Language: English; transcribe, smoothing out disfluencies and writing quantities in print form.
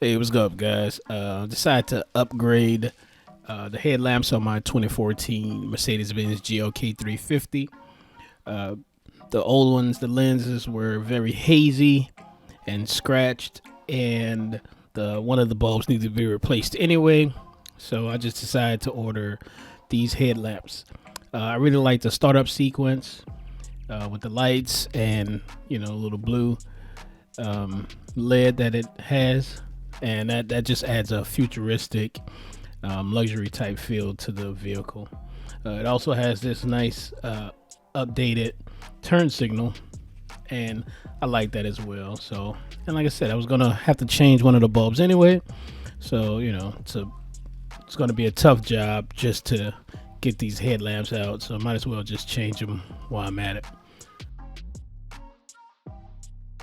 Hey, what's up, guys? Decided to upgrade the headlamps on my 2014 Mercedes-Benz GLK 350. Uh, the old ones, the lenses were very hazy and scratched, and the one of the bulbs needed to be replaced anyway. So I just decided to order these headlamps. I really like the startup sequence with the lights and a little blue LED that it has, and that just adds a futuristic luxury type feel to the vehicle. It also has this nice updated turn signal, and I like that as well. So, and like I said, I was gonna have to change one of the bulbs anyway, so it's gonna be a tough job just to get these headlamps out. So I might as well just change them while I'm at it.